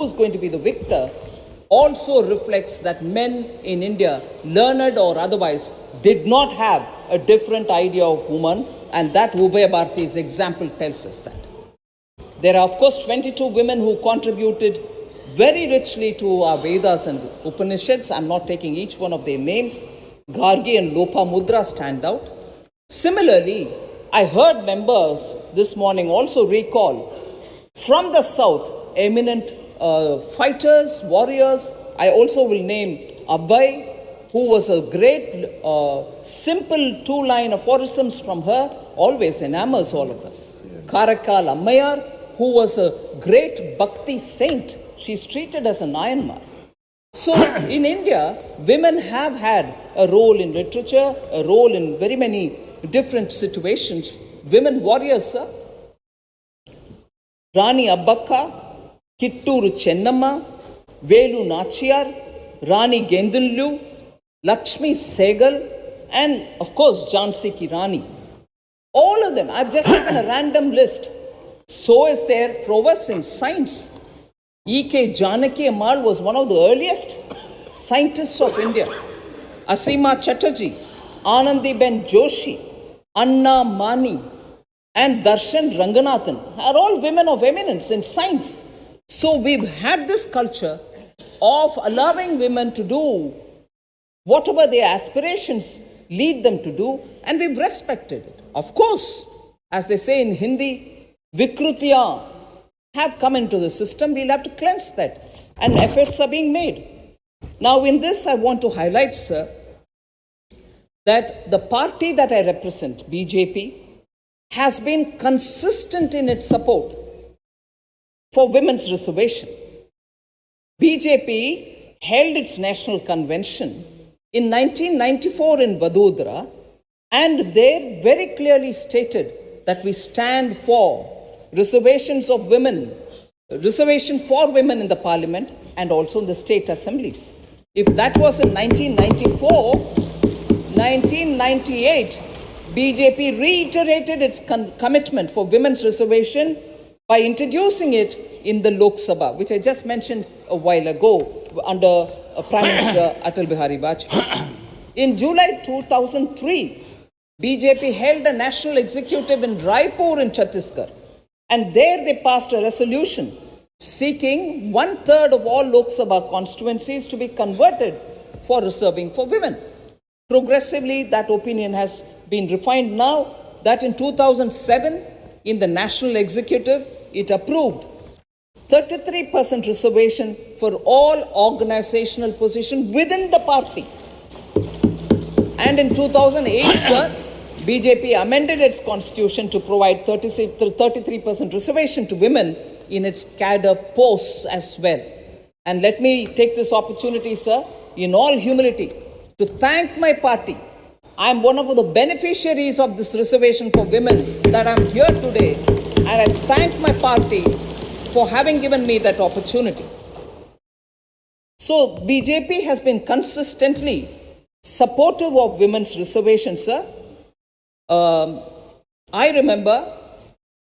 who's going to be the victor also reflects that men in India, learned or otherwise, did not have a different idea of woman, and that Ubaya Bharati's example tells us that. There are, of course, 22 women who contributed very richly to our Vedas and Upanishads. I'm not taking each one of their names. Gargi and Lopamudra stand out. Similarly, I heard members this morning also recall from the south eminent fighters, warriors. I also will name Abhay, who was a great, simple two-line aphorisms from her, always enamors all of us. Karakal Ammayar, who was a great bhakti saint. She's treated as a Nayanmar. So in India, women have had a role in literature, a role in very many different situations. Women warriors, sir. Rani Abbakka, Kitturu Chennamma, Velu Nachiyar, Rani Gendullu, Lakshmi Segal, and of course Jhansi Ki Rani. All of them, I've just taken a random list. So is their prowess in science. E.K. Janaki Ammal was one of the earliest scientists of India. Asima Chatterjee, Anandi Ben Joshi, Anna Mani, and Darshan Ranganathan are all women of eminence in science. So we've had this culture of allowing women to do whatever their aspirations lead them to do, and we've respected it. Of course, as they say in Hindi, Vikrutiya have come into the system, we'll have to cleanse that, and efforts are being made. Now in this I want to highlight, sir, that the party that I represent, BJP, has been consistent in its support for women's reservation. BJP held its national convention in 1994 in Vadodara, and there very clearly stated that we stand for reservations of women, reservation for women in the parliament and also in the state assemblies. If that was in 1994, 1998, BJP reiterated its commitment for women's reservation by introducing it in the Lok Sabha, which I just mentioned a while ago under Prime Minister Atal Bihari Vajpayee. In July 2003, BJP held a national executive in Raipur in Chhattisgarh, and there they passed a resolution seeking 1/3 of all Lok Sabha constituencies to be converted for reserving for women. Progressively, that opinion has been refined now that in 2007, in the national executive, it approved 33% reservation for all organizational positions within the party. And in 2008, sir, BJP amended its constitution to provide 33% reservation to women in its cadre posts as well. And let me take this opportunity, sir, in all humility, to thank my party. I am one of the beneficiaries of this reservation for women that I am here today, and I thank my party for having given me that opportunity. So BJP has been consistently supportive of women's reservation, sir. I remember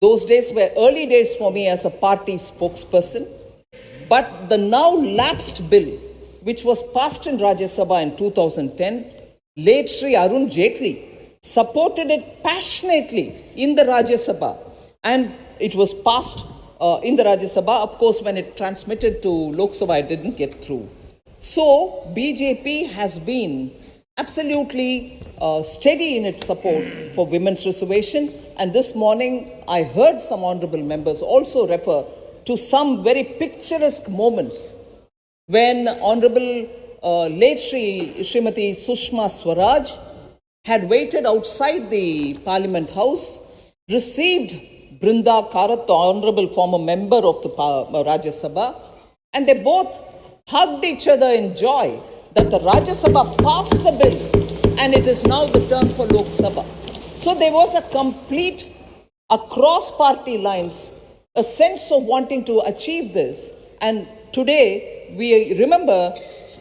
those days were early days for me as a party spokesperson, but the now lapsed bill, which was passed in Rajya Sabha in 2010, late Sri Arun Jaitley supported it passionately in the Rajya Sabha, and it was passed in the Rajya Sabha. Of course, when it transmitted to Lok Sabha, it didn't get through. So BJP has been absolutely steady in its support for women's reservation, and this morning I heard some honorable members also refer to some very picturesque moments when Honorable late Srimati Sushma Swaraj had waited outside the Parliament House, received Brinda Karat, the Honorable former member of the Rajya Sabha, and they both hugged each other in joy that the Rajya Sabha passed the bill and it is now the turn for Lok Sabha. So there was a complete, across party lines, a sense of wanting to achieve this, and today we remember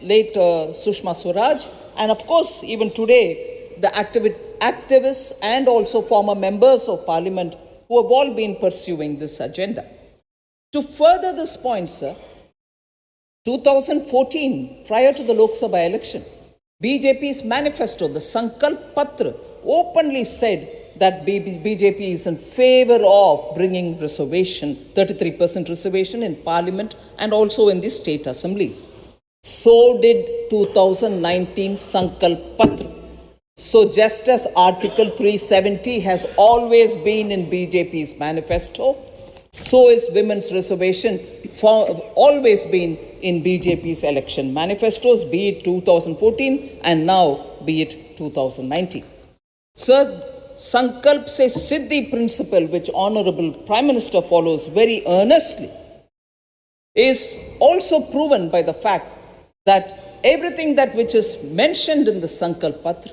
late Sushma Swaraj, and of course even today the activists and also former members of parliament who have all been pursuing this agenda. To further this point, sir, 2014, prior to the Lok Sabha election, BJP's manifesto, the Sankalp Patra, openly said that BJP is in favor of bringing reservation, 33% reservation in parliament and also in the state assemblies. So did 2019 Sankalp Patra. So just as Article 370 has always been in BJP's manifesto, so is women's reservation always been in BJP's election manifestos, be it 2014 and now be it 2019. Sir, Sankalp se Siddhi principle, which Honorable Prime Minister follows very earnestly, is also proven by the fact that everything that which is mentioned in the Sankalp Patra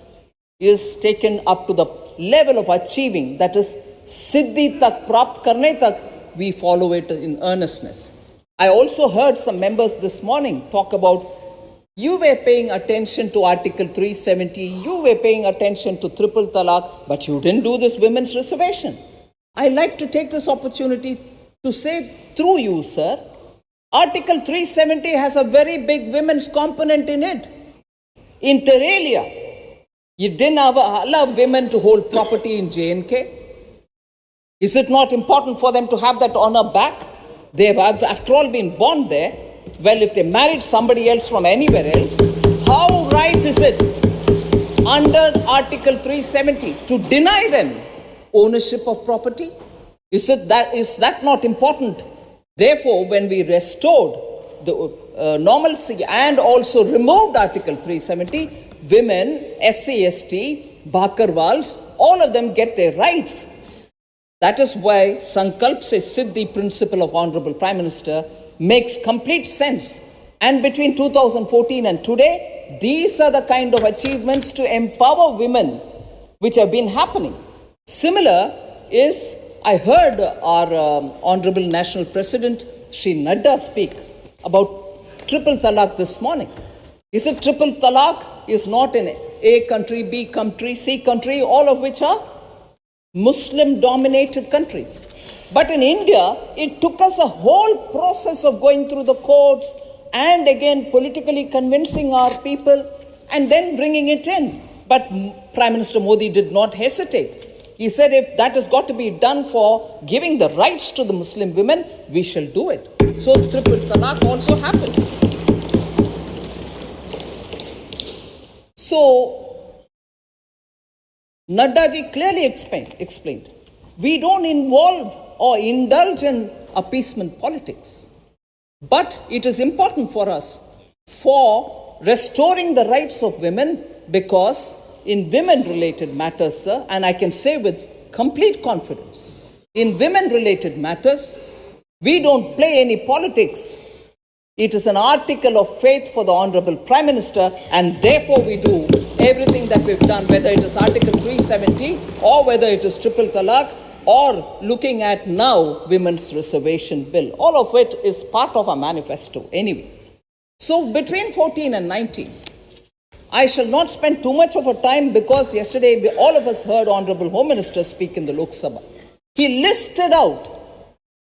is taken up to the level of achieving, that is, Siddhi tak, Prapt karne tak, we follow it in earnestness. I also heard some members this morning talk about you were paying attention to Article 370, you were paying attention to triple talaq, but you didn't do this women's reservation. I like to take this opportunity to say through you, sir, Article 370 has a very big women's component in it. Inter alia, you didn't allow women to hold property in J&K. Is it not important for them to have that honor back? They have, after all, been born there. Well, if they married somebody else from anywhere else, how right is it under Article 370 to deny them ownership of property? Is that not important? Therefore, when we restored the normalcy and also removed Article 370, women, SC, ST, Bakarwals, all of them get their rights. That is why Sankalp se Siddhi principle of Honorable Prime Minister makes complete sense. And between 2014 and today, these are the kind of achievements to empower women which have been happening. Similar is, I heard our Honorable National President, Shri Nadda, speak about triple talaq this morning. He said triple talaq is not in A country, B country, C country, all of which are Muslim-dominated countries. But in India, it took us a whole process of going through the courts and again politically convincing our people and then bringing it in. But Prime Minister Modi did not hesitate. He said if that has got to be done for giving the rights to the Muslim women, we shall do it. So triple talaq also happened. So Nadda ji clearly explained, we don't involve or indulge in appeasement politics. But it is important for us for restoring the rights of women, because in women-related matters, sir, and I can say with complete confidence, in women-related matters, we don't play any politics. It is an article of faith for the Honorable Prime Minister, and therefore we do everything that we've done, whether it is Article 370 or whether it is triple talaq or looking at now women's reservation bill. All of it is part of our manifesto anyway. So between 14 and 19, I shall not spend too much of a time, because yesterday all of us heard Honorable Home Minister speak in the Lok Sabha. He listed out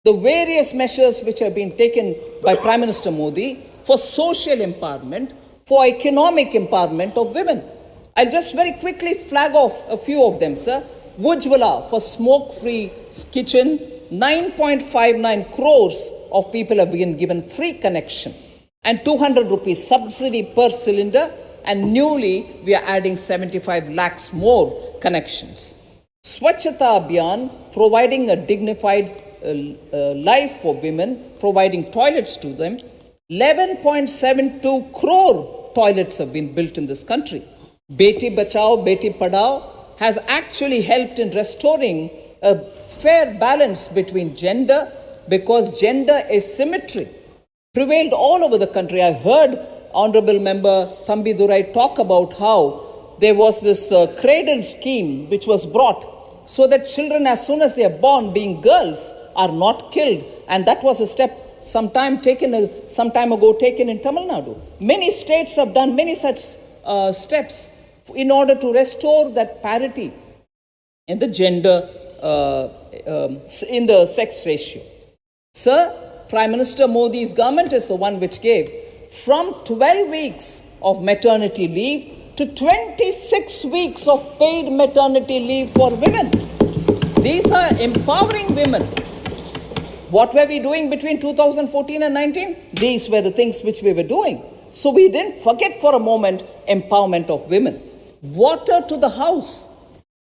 the various measures which have been taken by Prime Minister Modi for social empowerment, for economic empowerment of women. I'll just very quickly flag off a few of them, sir. Ujjwala for smoke-free kitchen, 9.59 crores of people have been given free connection, and 200 rupees subsidy per cylinder, and newly we are adding 75 lakhs more connections. Swachhata Abhiyan, providing a dignified life for women, providing toilets to them. 11.72 crore toilets have been built in this country. Beti Bachao, Beti Padhao has actually helped in restoring a fair balance between gender, because gender asymmetry prevailed all over the country. I heard Honorable Member Thambi Durai talk about how there was this cradle scheme which was brought so that children, as soon as they are born, being girls, are not killed. And that was a step some time ago taken in Tamil Nadu. Many states have done many such steps in order to restore that parity in the gender, in the sex ratio. Sir, Prime Minister Modi's government is the one which gave from 12 weeks of maternity leave to 26 weeks of paid maternity leave for women. These are empowering women. What were we doing between 2014 and 19? These were the things which we were doing. So we didn't forget for a moment empowerment of women. Water to the house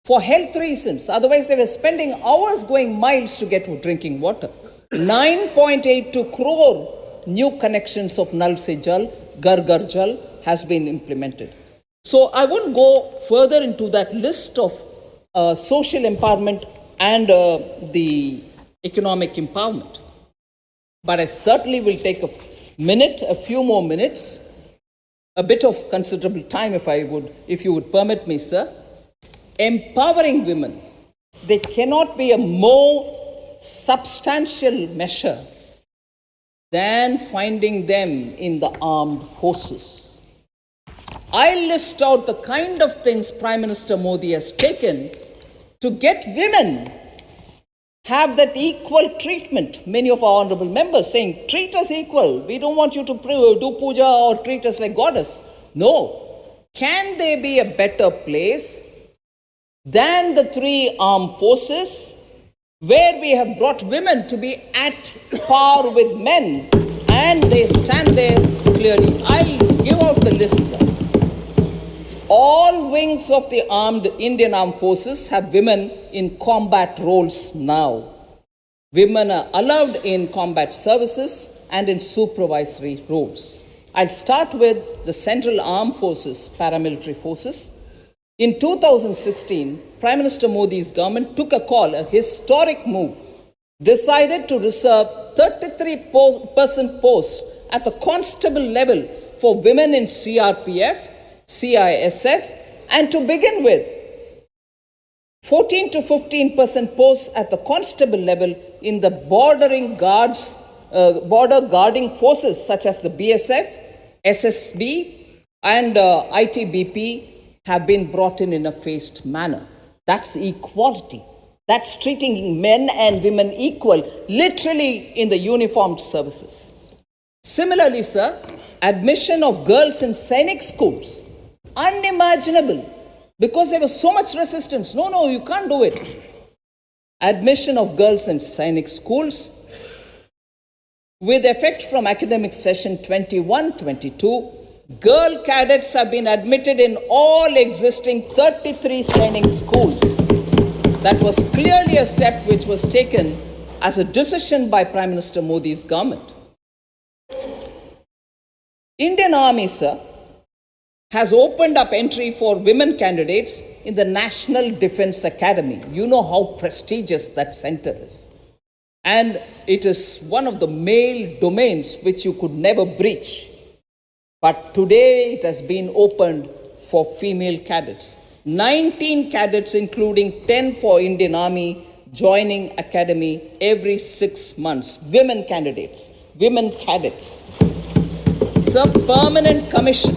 for health reasons. Otherwise, they were spending hours going miles to get drinking water. 9.82 crore new connections of Nal Se Jal, Gar Gar Jal has been implemented. So I won't go further into that list of social empowerment and the economic empowerment. But I certainly will take a few more minutes, a bit of considerable time if you would permit me, sir. Empowering women, there cannot be a more substantial measure than finding them in the armed forces. I list out the kind of things Prime Minister Modi has taken to get women have that equal treatment. Many of our honorable members saying, treat us equal. We don't want you to do puja or treat us like goddess. No. Can there be a better place than the 3 armed forces where we have brought women to be at par with men and they stand there clearly? I'll give out the list, sir. All wings of the Indian Armed Forces have women in combat roles now. Women are allowed in combat services and in supervisory roles. I'll start with the Central Armed Forces, paramilitary forces. In 2016, Prime Minister Modi's government took a call, a historic move, decided to reserve 33% posts at the constable level for women in CRPF, CISF, and to begin with, 14 to 15% posts at the constable level in the border guarding forces such as the BSF, SSB, and ITBP have been brought in a phased manner. That's equality. That's treating men and women equal, literally in the uniformed services. Similarly, sir, admission of girls in Sainik schools, unimaginable, because there was so much resistance. No, you can't do it. Admission of girls in Sainik schools with effect from academic session 21-22, girl cadets have been admitted in all existing 33 Sainik schools. That was clearly a step which was taken as a decision by Prime Minister Modi's government. Indian Army, sir, has opened up entry for women candidates in the National Defence Academy. You know how prestigious that center is. And it is one of the male domains which you could never breach. But today it has been opened for female cadets. 19 cadets, including 10 for Indian Army, joining academy every 6 months. Women candidates, women cadets. Sir, permanent commission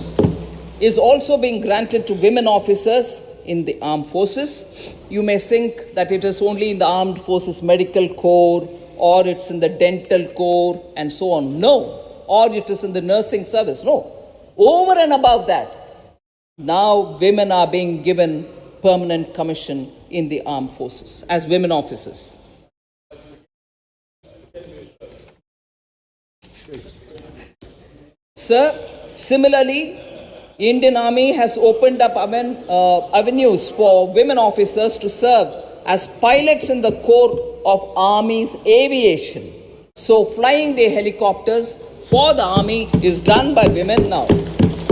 is also being granted to women officers in the armed forces. You may think that it is only in the armed forces medical corps or it's in the dental corps and so on. No. Or it is in the nursing service. No. Over and above that, now women are being given permanent commission in the armed forces as women officers. Sir, similarly, Indian Army has opened up avenues for women officers to serve as pilots in the Corps of Army's aviation. So flying the helicopters for the Army is done by women now.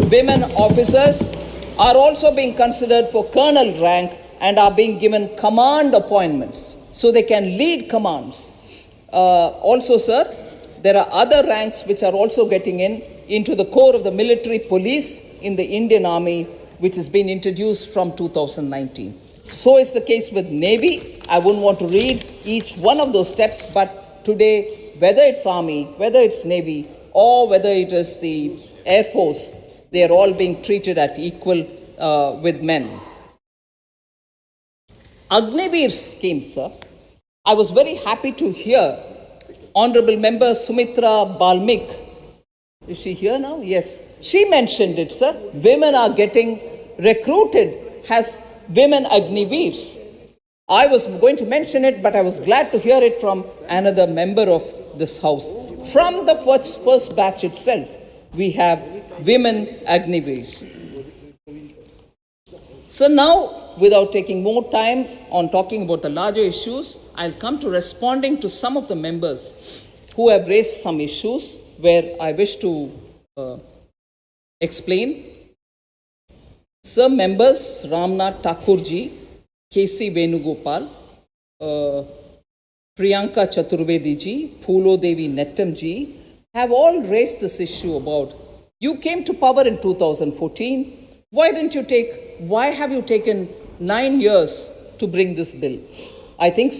Women officers are also being considered for colonel rank and are being given command appointments so they can lead commands. Also, sir, there are other ranks which are also getting into the core of the military police in the Indian Army, which has been introduced from 2019. So is the case with Navy. I wouldn't want to read each one of those steps, but today, whether it's Army, whether it's Navy, or whether it is the Air Force, they are all being treated at equal with men. Agniveer scheme, sir. I was very happy to hear Honorable Member Sumitra Balmik. Is she here now? Yes. She mentioned it, sir. Women are getting recruited as women Agniveers. I was going to mention it, but I was glad to hear it from another member of this house. From the first batch itself, we have women Agniveers. So now, without taking more time on talking about the larger issues, I'll come to responding to some of the members who have raised some issues where I wish to explain. Sir, members Ramnath Thakurji, K.C. Venugopal, Priyanka Chaturvedi ji, Phulo Devi Nettam ji have all raised this issue about you came to power in 2014. Why have you taken 9 years to bring this bill? I think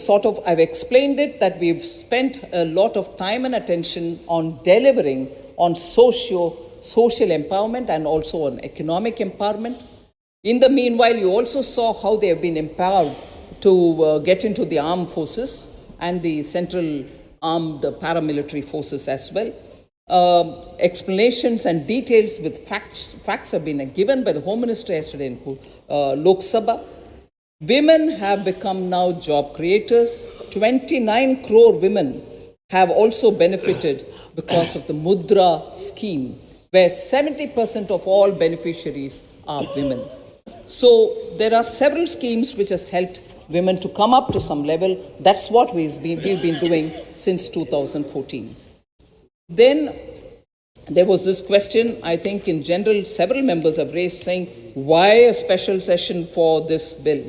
I've explained it that we've spent a lot of time and attention on delivering on social empowerment and also on economic empowerment. In the meanwhile, you also saw how they have been empowered to get into the armed forces and the central armed paramilitary forces as well. Explanations and details with facts have been given by the Home Minister yesterday in Lok Sabha. Women have become now job creators. 29 crore women have also benefited because of the Mudra scheme, where 70% of all beneficiaries are women. So there are several schemes which has helped women to come up to some level. That's what we've been doing since 2014. Then there was this question, I think in general, several members have raised saying, why a special session for this bill?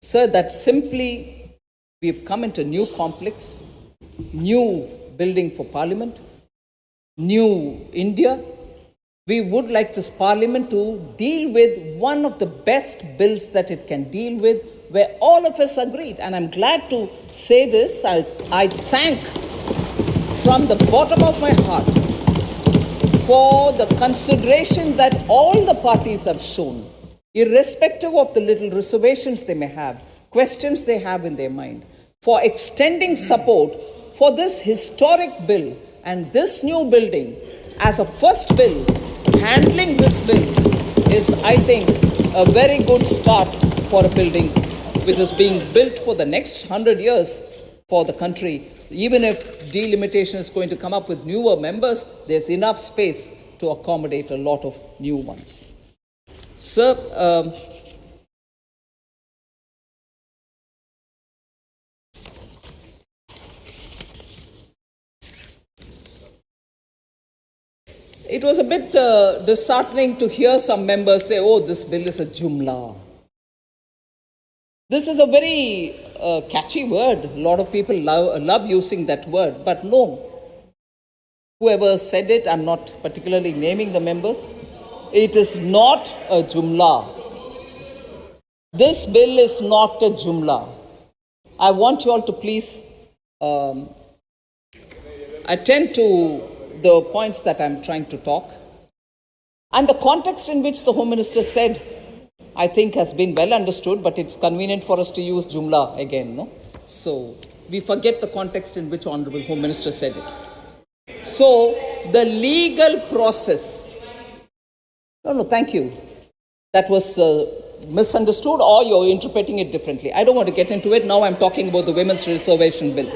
Sir, that simply we've come into new complex, new building for Parliament, new India. We would like this Parliament to deal with one of the best bills that it can deal with, where all of us agreed. And I'm glad to say this. I thank from the bottom of my heart for the consideration that all the parties have shown, irrespective of the little reservations they may have, questions they have in their mind, for extending support for this historic bill and this new building as a first bill. Handling this bill is, I think, a very good start for a building which is being built for the next 100 years for the country. Even if delimitation is going to come up with newer members, there's enough space to accommodate a lot of new ones. Sir, it was a bit disheartening to hear some members say, oh, this bill is a jumla. This is a very catchy word. A lot of people love using that word, but no. Whoever said it, I'm not particularly naming the members. It is not a jumla. This bill is not a jumla. I want you all to please attend to the points that I'm trying to talk. And the context in which the Home Minister said, I think has been well understood, but it's convenient for us to use jumla again, no? So we forget the context in which Honorable Home Minister said it. So the legal process, no, thank you. That was misunderstood, or you're interpreting it differently. I don't want to get into it. Now I'm talking about the Women's Reservation Bill.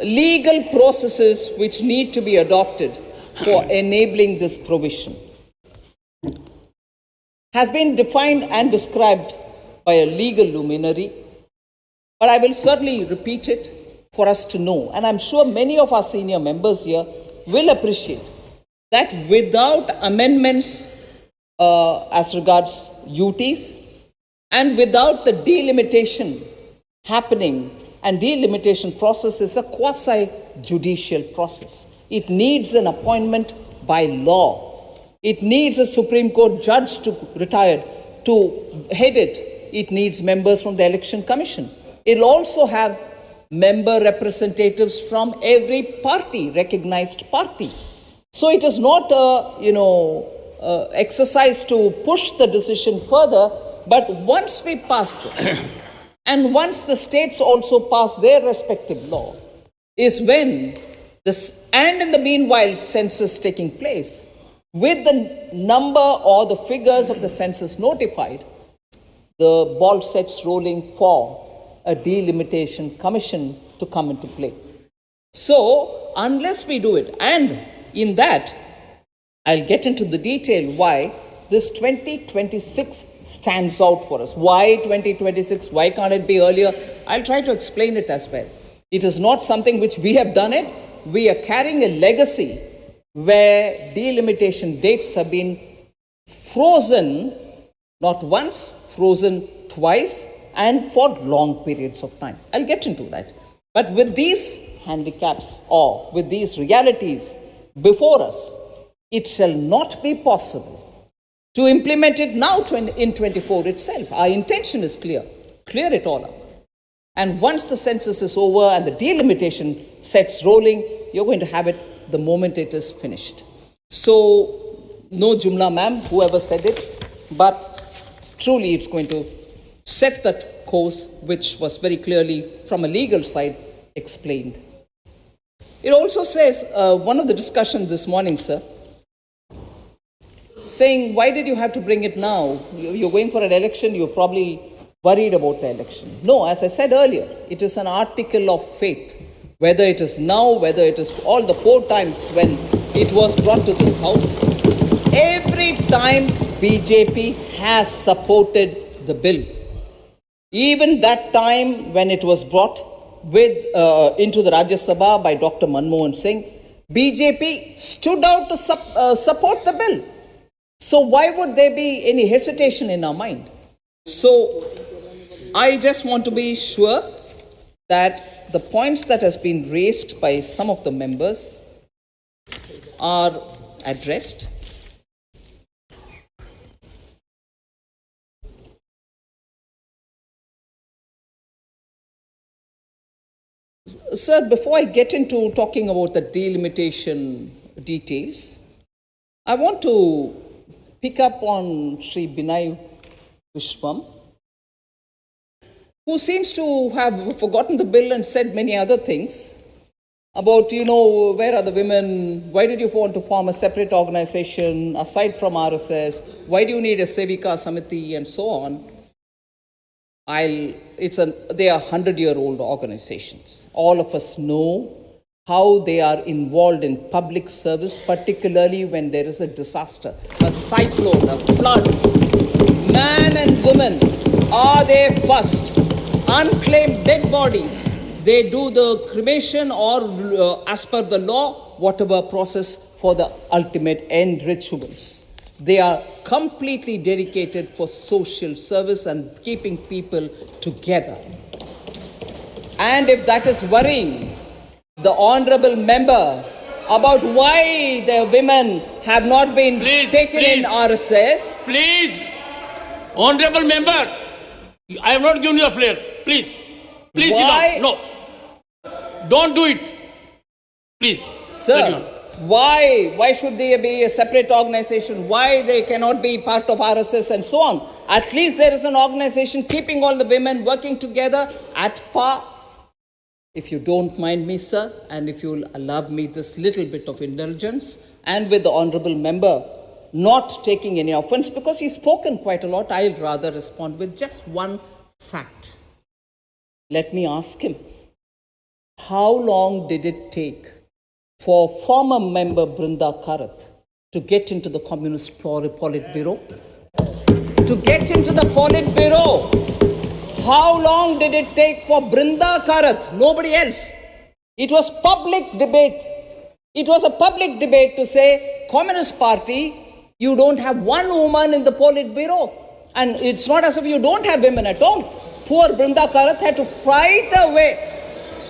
Legal processes which need to be adopted for enabling this provision has been defined and described by a legal luminary, but I will certainly repeat it for us to know, and I'm sure many of our senior members here will appreciate that without amendments as regards UTs and without the delimitation happening, and delimitation process is a quasi-judicial process. It needs an appointment by law. It needs a Supreme Court judge to retire to head it. It needs members from the Election Commission. It will also have member representatives from every party, recognized party. So it is not a exercise to push the decision further, but once we pass this, and once the states also pass their respective law, is when This, and in the meanwhile, census taking place, with the number or the figures of the census notified, the ball sets rolling for a delimitation commission to come into play. So, unless we do it, and in that, I'll get into the detail why this 2026 stands out for us. Why 2026? Why can't it be earlier? I'll try to explain it as well. It is not something which we have done it. We are carrying a legacy where delimitation dates have been frozen, not once, frozen twice, and for long periods of time. I'll get into that. But with these handicaps or with these realities before us, it shall not be possible to implement it now in 24 itself. Our intention is clear. Clear it all up. And once the census is over and the delimitation sets rolling, you're going to have it the moment it is finished. So, no Jumla ma'am, whoever said it, but truly it's going to set that course which was very clearly from a legal side explained. It also says, one of the discussions this morning, sir, saying, why did you have to bring it now? You're going for an election, you're probably worried about the election. No, as I said earlier, it is an article of faith. Whether it is now, whether it is all the 4 times when it was brought to this house, every time BJP has supported the bill. Even that time when it was brought into the Rajya Sabha by Dr. Manmohan Singh, BJP stood out to support the bill. So why would there be any hesitation in our mind? So I just want to be sure that the points that has been raised by some of the members are addressed. Sir, before I get into talking about the delimitation details, I want to pick up on Sri Binay Vishwam, who seems to have forgotten the bill and said many other things about, where are the women? Why did you want to form a separate organization aside from RSS? Why do you need a Sevika Samiti and so on? They are 100-year-old organizations. All of us know how they are involved in public service, particularly when there is a disaster, a cyclone, a flood. Man and woman are there first. Unclaimed dead bodies, they do the cremation or as per the law, whatever process for the ultimate end rituals. They are completely dedicated for social service and keeping people together. And if that is worrying the honorable member about why the women have not been taken in RSS. Please, honorable member, I have not given you a flare. Please sit down. No, don't do it. Please. Sir, why should there be a separate organization? Why they cannot be part of RSS and so on? At least there is an organization keeping all the women working together at par. If you don't mind me, sir, and if you'll allow me this little bit of indulgence, and with the honorable member not taking any offense, because he's spoken quite a lot, I'll rather respond with just one fact. Let me ask him, how long did it take for former member Brinda Karat to get into the Communist Politburo? To get into the Politburo, how long did it take for Brinda Karat? Nobody else. It was public debate. It was a public debate to say, Communist Party, you don't have one woman in the Politburo. And it's not as if you don't have women at all. Poor Brinda Karat had to fight away.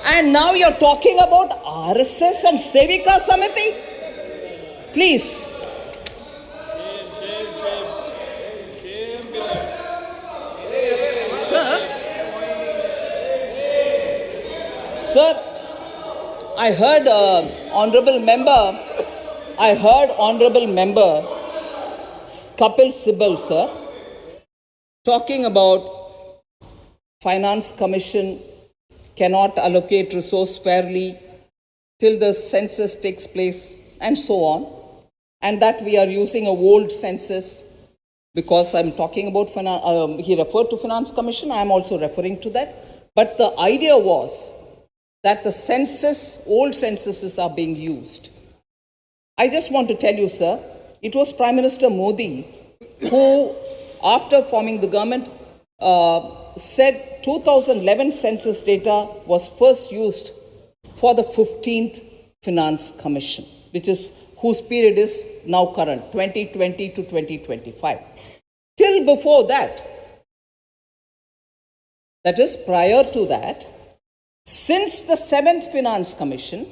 And now you're talking about RSS and Sevika Samiti? Please. Sir, I heard honorable member Kapil Sibal, sir, talking about Finance Commission cannot allocate resource fairly till the census takes place and so on, and that we are using a old census because I'm talking about, he referred to Finance Commission, I'm also referring to that. But the idea was that the census, old censuses are being used. I just want to tell you, sir, it was Prime Minister Modi who, after forming the government, said 2011 census data was first used for the 15th Finance Commission, whose period is now current, 2020 to 2025. Till before that, that is prior to that, since the 7th Finance Commission,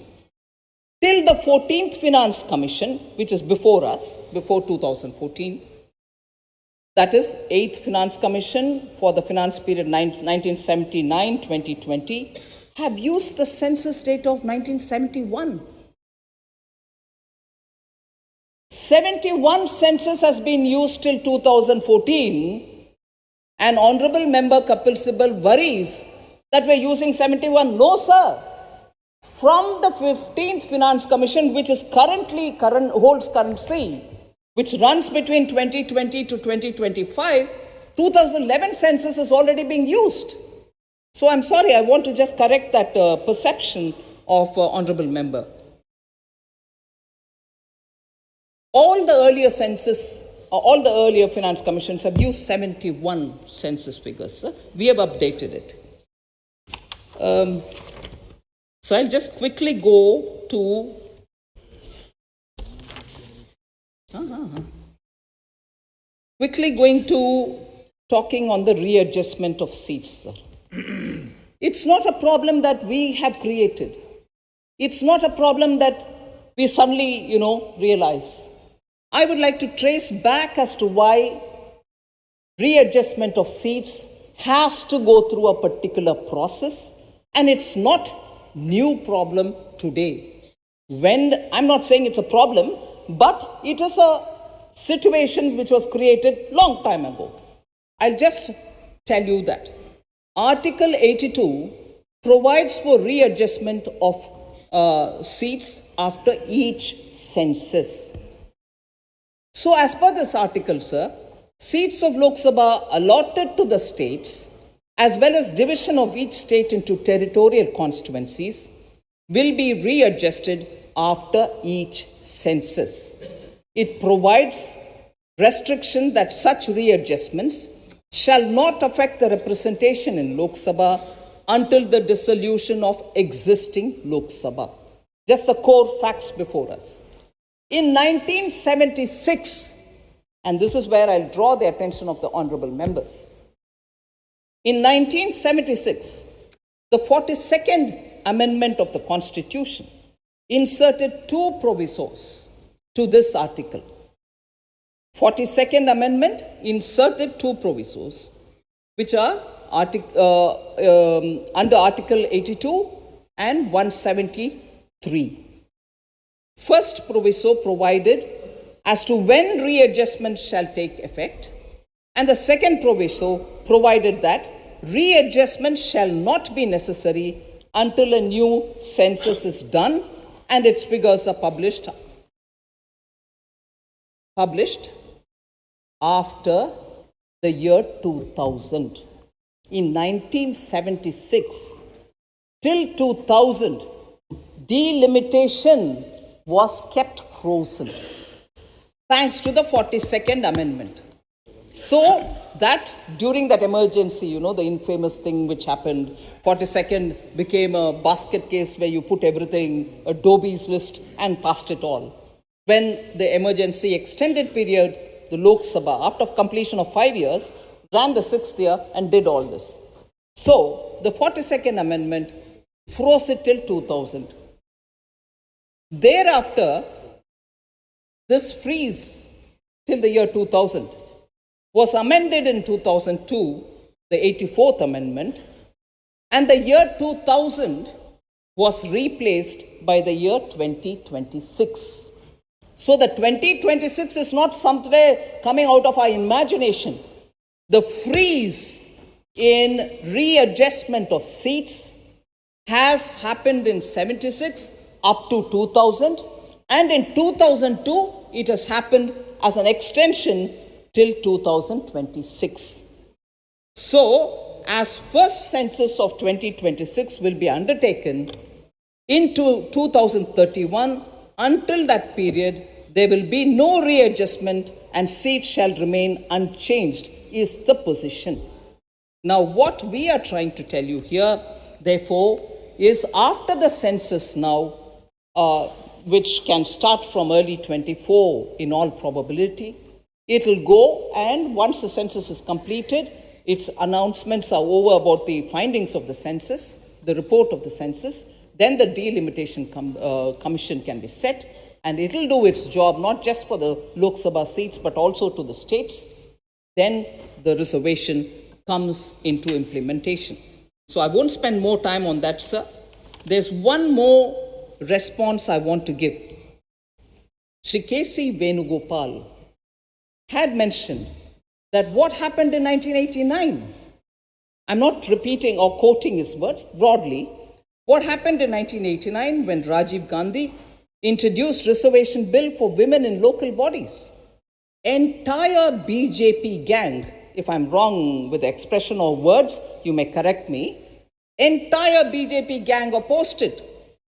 till the 14th Finance Commission, which is before us, before 2014, that is 8th Finance Commission for the finance period 1979-2020, have used the census data of 1971. 71 census has been used till 2014, and Honorable Member Kapil Sibal worries that we're using 71. No, sir. From the 15th Finance Commission, which is holds currency, which runs between 2020 to 2025, 2011 census is already being used. So I'm sorry, I want to just correct that perception of Honorable Member. All the earlier finance commissions have used 71 census figures. Sir. We have updated it. So I'll just quickly go to talking on the readjustment of seats, sir. It's not a problem that we have created. It's not a problem that we suddenly, realize. I would like to trace back as to why readjustment of seats has to go through a particular process, and it's not new problem today. I'm not saying it's a problem, but it is a situation which was created long time ago. I'll just tell you that. Article 82 provides for readjustment of seats after each census. So as per this article, sir, seats of Lok Sabha allotted to the states as well as division of each state into territorial constituencies will be readjusted after each census. It provides restriction that such readjustments shall not affect the representation in Lok Sabha until the dissolution of existing Lok Sabha. Just the core facts before us. In 1976, and this is where I'll draw the attention of the honorable members. In 1976, the 42nd Amendment of the Constitution inserted two provisos to this article. 42nd Amendment inserted two provisos, which are under Article 82 and 173. First proviso provided as to when readjustment shall take effect, and the second proviso provided that readjustment shall not be necessary until a new census is done and its figures are published after the year 2000. In 1976 till 2000, delimitation was kept frozen thanks to the 42nd Amendment. So that during that emergency, the infamous thing which happened, 42nd became a basket case where you put everything, Adobe's list, and passed it all. When the emergency extended period, the Lok Sabha, after completion of 5 years, ran the 6th year and did all this. So the 42nd Amendment froze it till 2000. Thereafter, this freeze till the year 2000 was amended in 2002, the 84th Amendment, and the year 2000 was replaced by the year 2026. So the 2026 is not somewhere coming out of our imagination. The freeze in readjustment of seats has happened in 76 up to 2000, and in 2002, it has happened as an extension till 2026. So, as first census of 2026 will be undertaken into 2031, until that period, there will be no readjustment and seats shall remain unchanged, is the position. Now, what we are trying to tell you here, therefore, is after the census now, which can start from early 24 in all probability, it will go, and once the census is completed, its announcements are over about the findings of the census, the report of the census, then the delimitation commission can be set, and it will do its job not just for the Lok Sabha seats but also to the states. Then the reservation comes into implementation. So I won't spend more time on that, sir. There's one more response I want to give. Shri K.C. Venugopal had mentioned that what happened in 1989, I'm not repeating or quoting his words, broadly, what happened in 1989 when Rajiv Gandhi introduced reservation bill for women in local bodies. Entire BJP gang, if I'm wrong with the expression or words, you may correct me, entire BJP gang opposed it.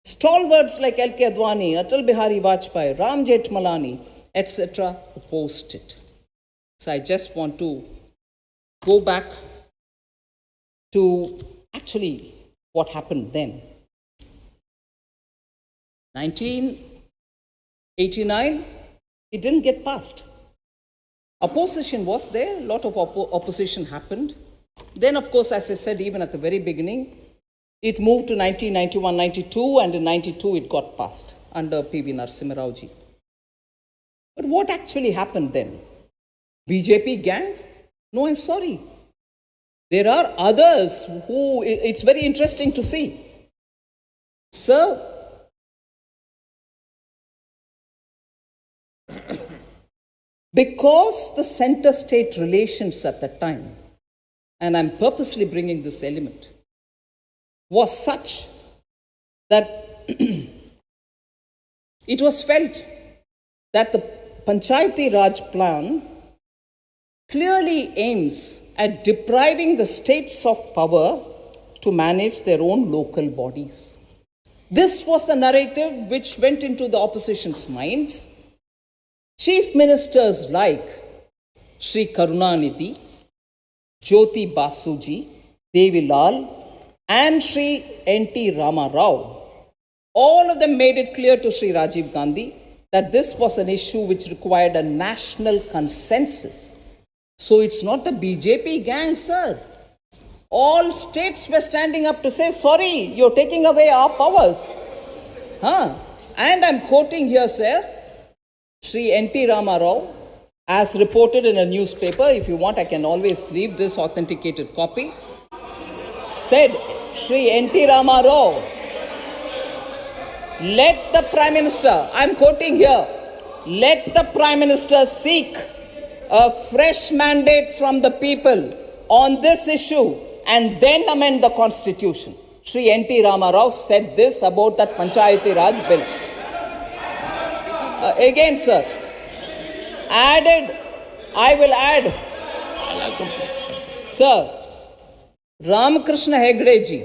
Stalwarts like L.K. Advani, Atal Bihari Vajpayee, Ram Jethmalani, etc. opposed it. So I just want to go back to actually what happened then. 1989, it didn't get passed. Opposition was there, a lot of opposition happened. Then, of course, as I said, even at the very beginning, it moved to 1991-92, and in 92 it got passed under P.V. Narasimha Rao ji. But what actually happened then? BJP gang? No, I'm sorry. There are others who, it's very interesting to see. Sir, because the center-state relations at that time, and I'm purposely bringing this element, was such that it was felt that the Panchayati Raj plan clearly aims at depriving the states of power to manage their own local bodies. This was the narrative which went into the opposition's minds. Chief ministers like Sri Karunanidhi, Jyoti Basuji, Devi Lal, and Sri N.T. Rama Rao, all of them made it clear to Sri Rajiv Gandhi that this was an issue which required a national consensus. So it's not the BJP gang, sir. All states were standing up to say, sorry, you're taking away our powers. And I'm quoting here, sir, Sri N.T. Rama Rao, as reported in a newspaper. If you want, I can always leave this authenticated copy. Said Sri N.T. Rama Rao, let the Prime Minister, I'm quoting here, let the Prime Minister seek a fresh mandate from the people on this issue and then amend the constitution. Sri N.T. Rama Rao said this about that Panchayati Raj bill. Again, sir, I will add, sir, Ramakrishna Hegde ji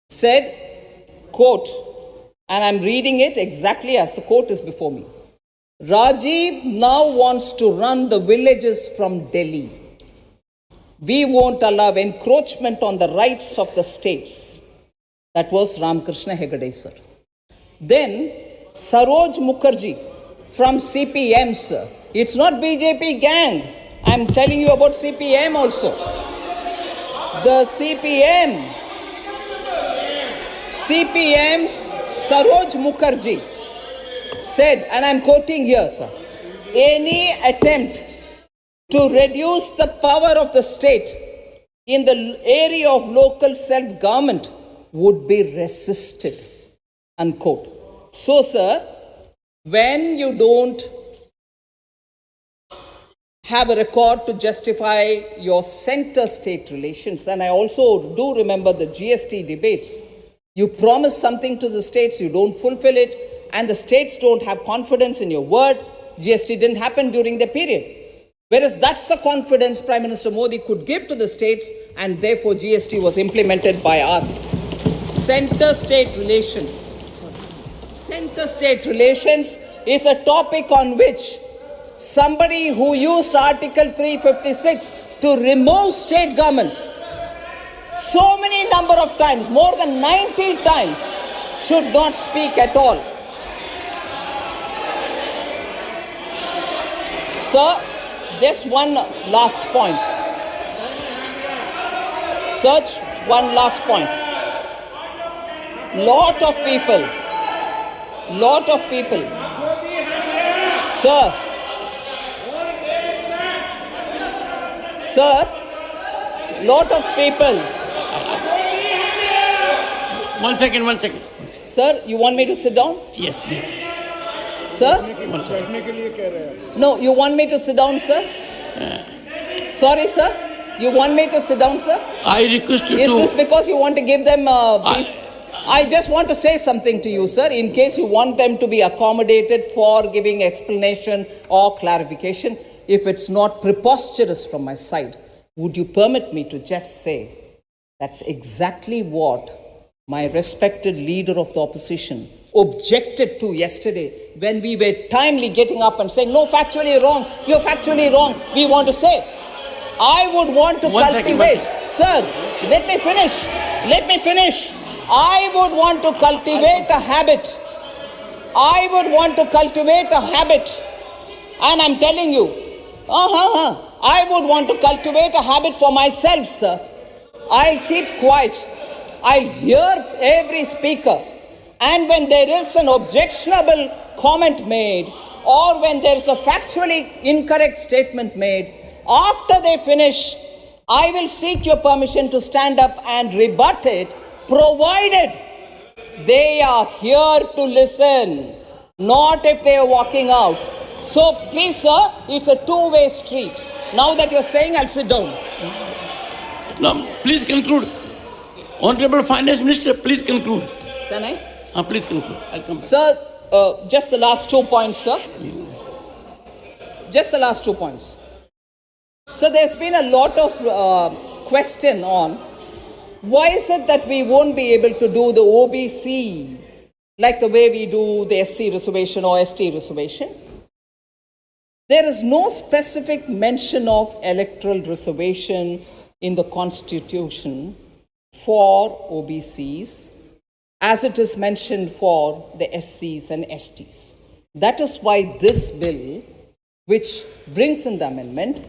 said, quote, and I'm reading it exactly as the quote is before me. Rajiv now wants to run the villages from Delhi. We won't allow encroachment on the rights of the states. That was Ramakrishna Hegde, sir. Then Saroj Mukherjee from CPM, sir. It's not BJP gang. I'm telling you about CPM also. The CPM's Saroj Mukherjee said, and I'm quoting here, sir, any attempt to reduce the power of the state in the area of local self-government would be resisted, unquote. So, sir, when you don't have a record to justify your center-state relations, and I also do remember the GST debates, You promise something to the states, you don't fulfill it, and the states don't have confidence in your word. GST didn't happen during the period. Whereas that's the confidence Prime Minister Modi could give to the states, and therefore GST was implemented by us. Center-state relations. Center-state relations is a topic on which somebody who used Article 356 to remove state governments so many number of times, more than 90 times, should not speak at all. Sir, just one last point. Such one last point. Lot of people, lot of people. One second. Sir, you want me to sit down? Yes. Sir? No, you want me to sit down, sir? Sorry, sir. You want me to sit down, sir? I request you Is this because you want to give them peace? I just want to say something to you, sir, in case you want them to be accommodated for giving explanation or clarification. If it's not preposterous from my side, would you permit me to just say that's exactly what my respected leader of the opposition objected to yesterday when we were timely getting up and saying, no, factually wrong, you're factually wrong, we want to say. I would want to cultivate. Sir, let me finish. I would want to cultivate a habit. And I'm telling you, I would want to cultivate a habit for myself, sir. I'll keep quiet. I'll hear every speaker. And when there is an objectionable comment made, or when there is a factually incorrect statement made, after they finish, I will seek your permission to stand up and rebut it, provided they are here to listen, not if they are walking out. So please, sir, it's a two-way street. Now that you're saying, I'll sit down. No, please conclude. Honorable Finance Minister, please conclude. Can I? Please conclude. I'll come. Sir, just the last 2 points, sir. Just the last 2 points. So there's been a lot of question on why is it that we won't be able to do the OBC like the way we do the SC reservation or ST reservation. There is no specific mention of electoral reservation in the Constitution for OBCs as it is mentioned for the SCs and STs. That is why this bill, which brings in the amendment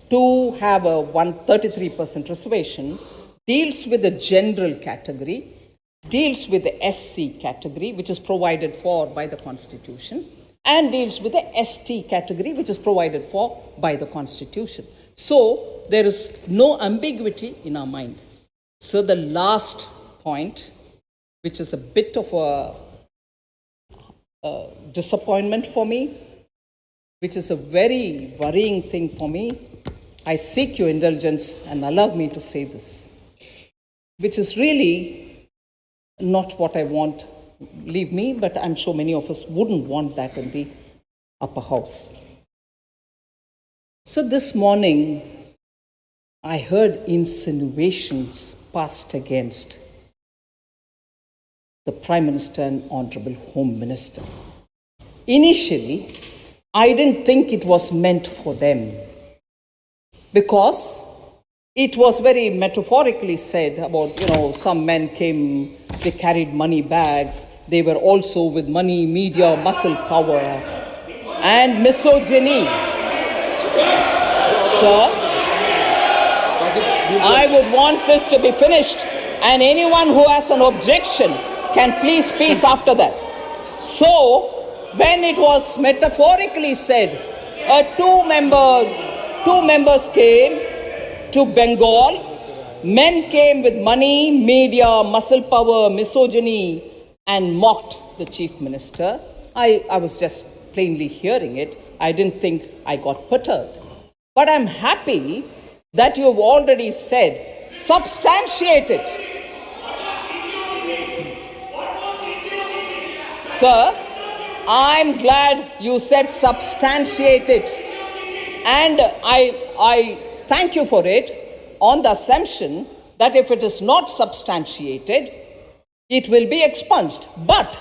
to have a 133% reservation, deals with the general category, deals with the SC category, which is provided for by the Constitution, and deals with the ST category, which is provided for by the Constitution. So there is no ambiguity in our mind. So the last point, which is a bit of a disappointment for me, which is a very worrying thing for me, I seek your indulgence and allow me to say this, which is really not what I want. Leave me, but I'm sure many of us wouldn't want that in the upper house. So this morning, I heard insinuations passed against the Prime Minister and Honorable Home Minister. Initially, I didn't think it was meant for them because it was very metaphorically said about, some men came, they carried money bags, they were also with money, media, muscle power, and misogyny. Sir, I would want this to be finished, and anyone who has an objection can please speak after that. So, when it was metaphorically said, two members came to Bengal, men came with money, media, muscle power, misogyny, and mocked the Chief Minister. I was just plainly hearing it. I didn't think I got perturbed. But I'm happy that you've already said, substantiate it. Sir, I'm glad you said substantiate it. And I thank you for it on the assumption that if it is not substantiated, it will be expunged. But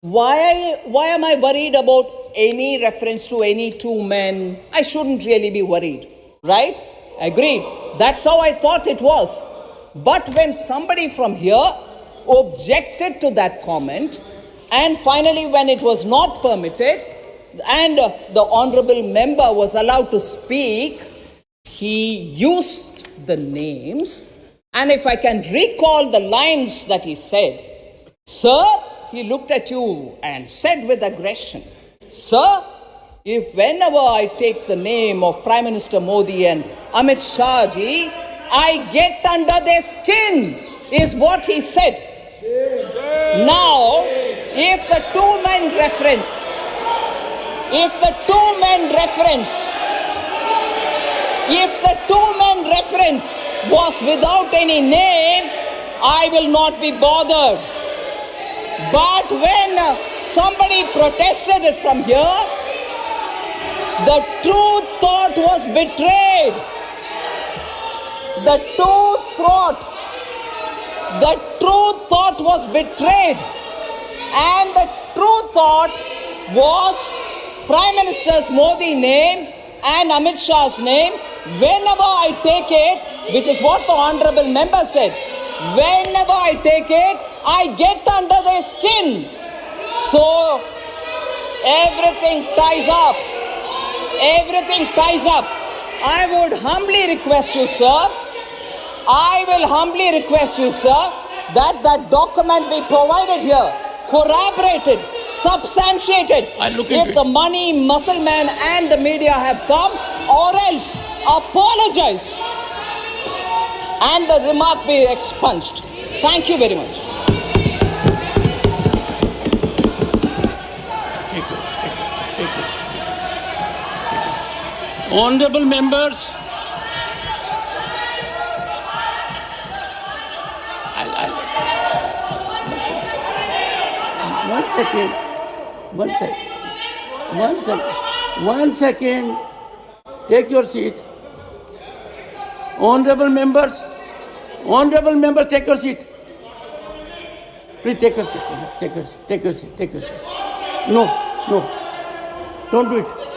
why am I worried about any reference to any two men? I shouldn't really be worried, right? Agreed. That's how I thought it was. But when somebody from here objected to that comment, and finally when it was not permitted, and the honorable member was allowed to speak, he used the names. And if I can recall the lines that he said, sir, he looked at you and said with aggression, sir, if whenever I take the name of Prime Minister Modi and Amit Shah ji, I get under their skin, is what he said. Now, if the two men reference was without any name, I will not be bothered. But when somebody protested it from here, the true thought was betrayed. The true thought was betrayed. And the true thought was Prime Minister's Modi name and Amit Shah's name. Whenever I take it, which is what the honorable member said, whenever I take it, I get under their skin. So everything ties up. Everything ties up. I would humbly request you, sir. I will humbly request you, sir, that that document be provided here, corroborated, substantiated. If the money, muscle man and the media have come, or else apologize and the remark be expunged. Thank you very much. Honorable members, one second. Take your seat. Honorable members, take your seat. Please take your seat. Take your seat. No, don't do it.